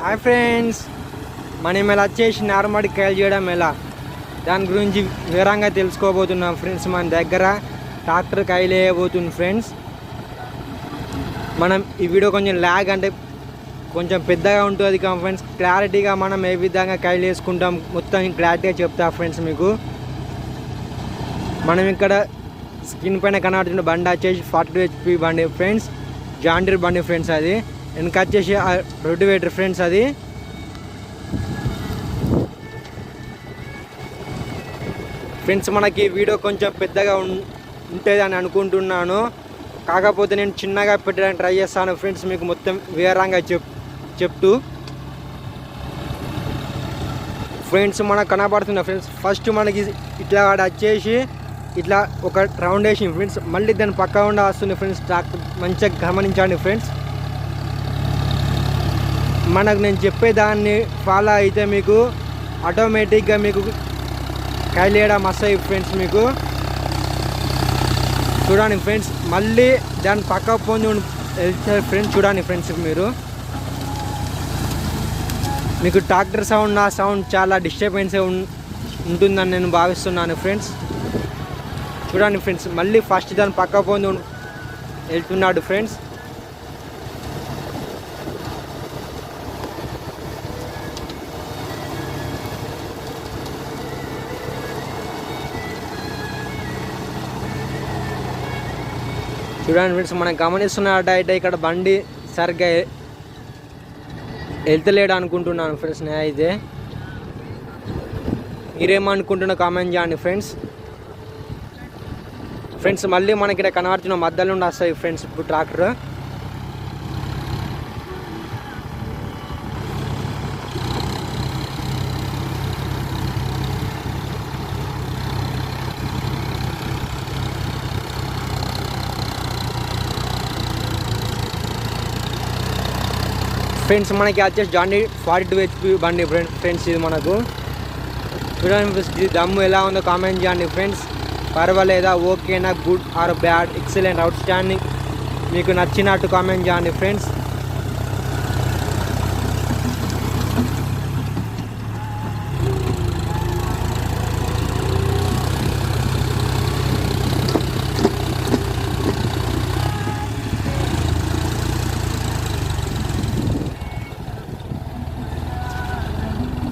Hi friends, మనం ఇలా వచ్చేసి నార్మల్ కాయలు చేయడం ఎలా దాని గురించి వివరంగా తెలుసుకోబోతున్నాం ఫ్రెండ్స్. మన దగ్గర ట్రాక్టర్ కాయలు వేయబోతుంది ఫ్రెండ్స్. మనం ఈ వీడియో కొంచెం ల్యాగ్ అంటే కొంచెం పెద్దగా ఉంటుంది కదా ఫ్రెండ్స్. క్లారిటీగా మనం ఏ విధంగా కాయలు వేసుకుంటాం మొత్తం క్లారిటీగా చెప్తా ఫ్రెండ్స్ మీకు. మనం ఇక్కడ స్క్రీన్ పైన కనబడుతున్న బండి వచ్చేసి 42 HP బండి ఫ్రెండ్స్, జాన్ డీర్ బండి ఫ్రెండ్స్. అది వెనక వచ్చేసి రొటవేటర్ ఫ్రెండ్స్. అది ఫ్రెండ్స్ మనకి వీడియో కొంచెం పెద్దగా ఉంటుంది అని అనుకుంటున్నాను, కాకపోతే నేను చిన్నగా పెట్టడానికి ట్రై చేస్తాను ఫ్రెండ్స్, మీకు మొత్తం వివరంగా చెప్తూ. ఫ్రెండ్స్ మనకు కనబడుతున్న ఫ్రెండ్స్, ఫస్ట్ మనకి ఇట్లా వచ్చేసి ఇట్లా ఒక రౌండ్ వేసి ఫ్రెండ్స్, మళ్ళీ దాని పక్క ఉండ వస్తుంది ఫ్రెండ్స్. ట్రాక్టర్ మంచిగా గమనించండి ఫ్రెండ్స్. మనకు నేను చెప్పేదాన్ని ఫాలో అయితే మీకు ఆటోమేటిక్గా మీకు కాయలు వేయడం వస్తాయి ఫ్రెండ్స్. మీకు చూడండి ఫ్రెండ్స్, మళ్ళీ దాని పక్క పొంది వెళ్తారు ఫ్రెండ్స్. చూడండి ఫ్రెండ్స్, మీకు ట్రాక్టర్ సౌండ్ నా సౌండ్ చాలా డిస్టర్బెన్స్ ఉంటుందని నేను భావిస్తున్నాను ఫ్రెండ్స్. చూడండి ఫ్రెండ్స్, మళ్ళీ ఫస్ట్ దాని పక్క పొంది వెళ్తున్నాడు ఫ్రెండ్స్. చూడండి ఫ్రెండ్స్, మనం గమనిస్తున్నట్టు అయితే ఇక్కడ బండి సరిగ్గా వెళ్తలేడు అనుకుంటున్నాను ఫ్రెండ్స్. నేను అయితే మీరేమనుకుంటున్నా కామెంట్ చేయండి ఫ్రెండ్స్. ఫ్రెండ్స్ మళ్ళీ మనకి ఇక్కడ కనబడుతున్న మధ్యలో నుండి వస్తాయి ఫ్రెండ్స్ ఇప్పుడు ట్రాక్టర్. ఫ్రెండ్స్ మనకి వచ్చేసి జాన్ డీర్ 42 HP బండి ఫ్రెండ్స్. ఇది మనకు చూడండి ఫ్రెండ్స్, ఇది దమ్ము ఎలా ఉందో కామెంట్ చేయండి ఫ్రెండ్స్. పర్వాలేదా, ఓకేనా, good or bad, excellent, out standing, మీకు నచ్చినట్టు కామెంట్ చేయండి ఫ్రెండ్స్.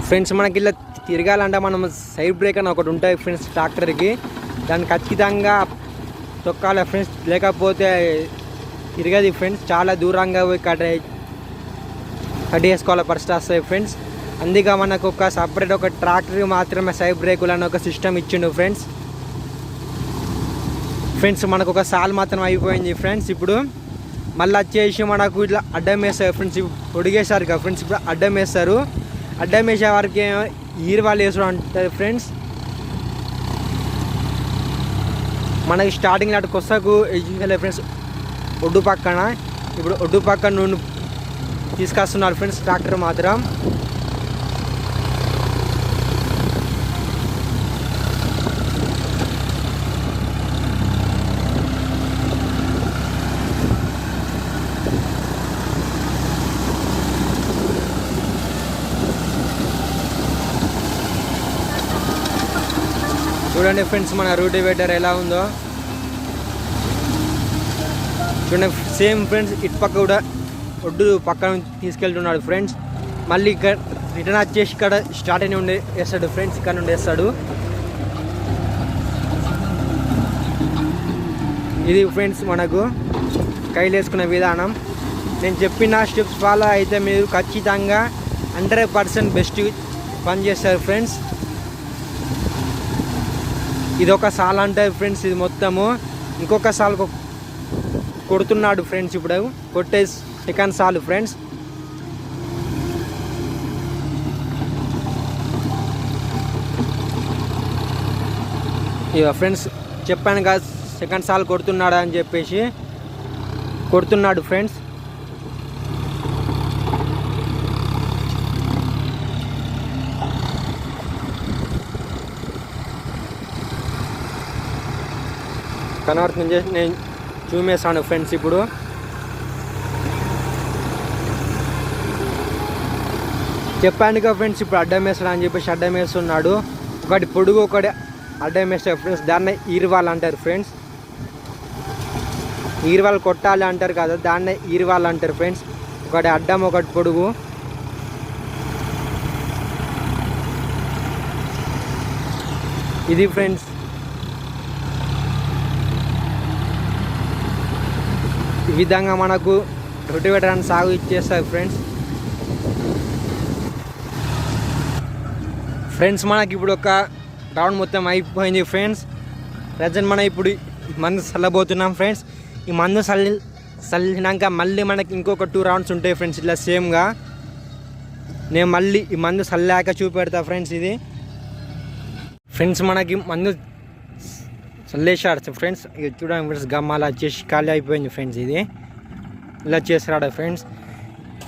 ఫ్రెండ్స్ మనకి ఇలా తిరగాలంటే మనం సైడ్ బ్రేక్ అని ఒకటి ఉంటుంది ఫ్రెండ్స్ ట్రాక్టర్కి, దాన్ని ఖచ్చితంగా తొక్కాలి ఫ్రెండ్స్, లేకపోతే తిరగది ఫ్రెండ్స్. చాలా దూరంగా పోయి కట్ చేసుకోవాలి పరిస్థితి వస్తాయి ఫ్రెండ్స్. అందుకే మనకు ఒక సపరేట్ ఒక ట్రాక్టర్కి మాత్రమే సైడ్ బ్రేకులు అని ఒక సిస్టమ్ ఇచ్చిండు ఫ్రెండ్స్. ఫ్రెండ్స్ మనకు ఒక సాల్ మాత్రం అయిపోయింది ఫ్రెండ్స్. ఇప్పుడు మళ్ళీ వచ్చేసి మనకు ఇట్లా అడ్డం వేస్తారు ఫ్రెండ్స్. పొడిగేశారు కదా ఫ్రెండ్స్, ఇప్పుడు అడ్డం వేస్తారు. అడ్డం వేసే వారికి ఈరువాళ్ళు వేసడం అంటారు ఫ్రెండ్స్. మనకి స్టార్టింగ్ అటు కొసకు వేయాలి ఫ్రెండ్స్ ఒడ్డు పక్కన. ఇప్పుడు ఒడ్డు పక్కన నూనె తీసుకొస్తున్నారు ఫ్రెండ్స్ ట్రాక్టర్ మాత్రం. చూడండి ఫ్రెండ్స్ మన రూటివేటర్ ఎలా ఉందో చూడండి. సేమ్ ఫ్రెండ్స్ ఇటు పక్క కూడా ఒడ్డు పక్కన తీసుకెళ్తున్నాడు ఫ్రెండ్స్. మళ్ళీ ఇక్కడ రిటర్న్ వచ్చేసి ఇక్కడ స్టార్ట్ అయిన ఉండి వేస్తాడు ఫ్రెండ్స్, ఇక్కడ నుండి వేస్తాడు. ఇది ఫ్రెండ్స్ మనకు కైలు వేసుకునే విధానం. నేను చెప్పిన స్టెప్స్ ఫాలో అయితే మీరు ఖచ్చితంగా 100% బెస్ట్ పని చేస్తారు ఫ్రెండ్స్. ఇది ఒక సాల్ అంటే ఫ్రెండ్స్, ఇది మొత్తము ఇంకొక సాల్ కొడుతున్నాడు ఫ్రెండ్స్. ఇప్పుడు కొట్టే సెకండ్ సాల్ ఫ్రెండ్స్. ఇక ఫ్రెండ్స్ చెప్పాను కదా సెకండ్ సాల్ కొడుతున్నాడు అని చెప్పేసి, కొడుతున్నాడు ఫ్రెండ్స్. కనబడుతుంది నేను చూమేస్తాను ఫ్రెండ్స్. ఇప్పుడు చెప్పాను కదా ఫ్రెండ్స్, ఇప్పుడు అడ్డం వేస్తాడు అని చెప్పేసి అడ్డం వేస్తున్నాడు. ఒకటి పొడుగు ఒకటి అడ్డం వేస్తాడు ఫ్రెండ్స్, దాన్నే ఈరువాల్ అంటారు ఫ్రెండ్స్. ఈరువాల్ కొట్టాలి అంటారు కదా, దాన్నే ఈరువాల్ అంటారు ఫ్రెండ్స్. ఒకటి అడ్డం ఒకటి పొడుగు. ఇది ఫ్రెండ్స్ ఈ విధంగా మనకు రొటివేటర్ అని సాగు ఇచ్చేస్తారు ఫ్రెండ్స్. మనకి ఇప్పుడు ఒక రౌండ్ మొత్తం అయిపోయింది ఫ్రెండ్స్. ప్రజెంట్ మనం ఇప్పుడు మందు చల్లబోతున్నాం ఫ్రెండ్స్. ఈ మందు చల్లినాక మళ్ళీ మనకి ఇంకొక 2 రౌండ్స్ ఉంటాయి ఫ్రెండ్స్. ఇట్లా సేమ్గా నేను మళ్ళీ ఈ మందు చల్లాక చూపెడతా ఫ్రెండ్స్. ఇది ఫ్రెండ్స్ మనకి మందు చల్లేసాడు ఫ్రెండ్స్. ఇది చూడండి ఫ్రెండ్స్, గమ్మాల వచ్చేసి ఖాళీ అయిపోయింది ఫ్రెండ్స్. ఇది ఇలా చేస్తాడు ఫ్రెండ్స్.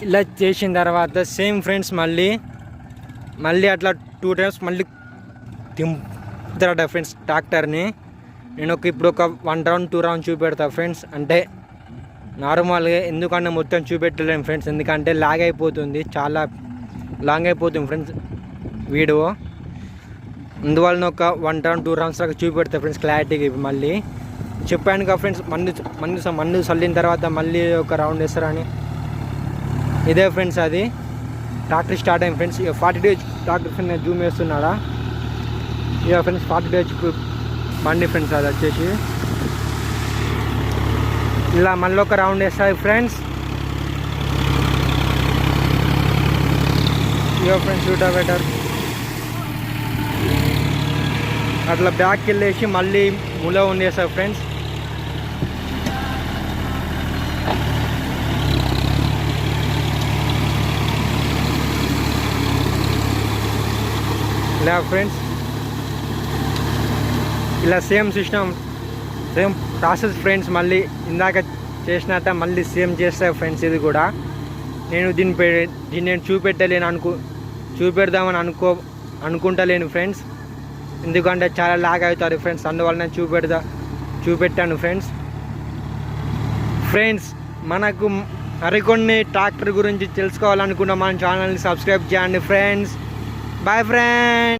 ఇలా చేసిన తర్వాత సేమ్ ఫ్రెండ్స్ మళ్ళీ అట్లా 2 టైమ్స్ మళ్ళీ తింపుతాడు ఫ్రెండ్స్ ట్రాక్టర్ని. నేను ఇప్పుడు ఒక 1 రౌండ్ 2 రౌండ్ చూపెడతా ఫ్రెండ్స్. అంటే నార్మల్గా ఎందుకంటే మొత్తం చూపెట్టలేము ఫ్రెండ్స్, ఎందుకంటే లాగ్ అయిపోతుంది, చాలా లాంగ్ అయిపోతుంది ఫ్రెండ్స్ వీడియో. అందువలన ఒక 1 రౌండ్ 2 రౌండ్స్ దాకా చూపెడతా ఫ్రెండ్స్ క్లారిటీగా. మళ్ళీ చెప్పాను కదా ఫ్రెండ్స్, మందు చల్లిన తర్వాత మళ్ళీ ఒక రౌండ్ వేస్తారని. ఇదే ఫ్రెండ్స్ అది ట్రాక్టర్ స్టార్ట్ అయింది ఫ్రెండ్స్. ఇక 40 డేస్ ట్రాక్టర్ ఫ్రెండ్స్ నేను జూమ్ వేస్తున్నాడా. ఇక ఫ్రెండ్స్ 40 డేస్ బండి ఫ్రెండ్స్ అది వచ్చేసి ఇలా మళ్ళీ ఒక రౌండ్ వేస్తుంది ఫ్రెండ్స్. ఇక ఫ్రెండ్స్ రొటావేటర్ అట్లా బ్యాక్కి వెళ్ళేసి మళ్ళీ ముల ఉండేస్తారు ఫ్రెండ్స్. ఇలా ఫ్రెండ్స్ ఇలా same system same process friends. మళ్ళీ ఇందాక చేసినట్ట మళ్ళీ సేమ్ చేస్తాయి ఫ్రెండ్స్. ఇది కూడా దీన్ని నేను చూపెడదామని అనుకుంటలేను ఫ్రెండ్స్, ఎందుకంటే చాలా లాగ్ అవుతారు ఫ్రెండ్స్. అందువల్ల నేను చూపెట్టాను ఫ్రెండ్స్. మనకు మరికొన్ని ట్రాక్టర్ గురించి తెలుసుకోవాలనుకున్న మన ఛానల్ని సబ్స్క్రైబ్ చేయండి ఫ్రెండ్స్. Bye friends.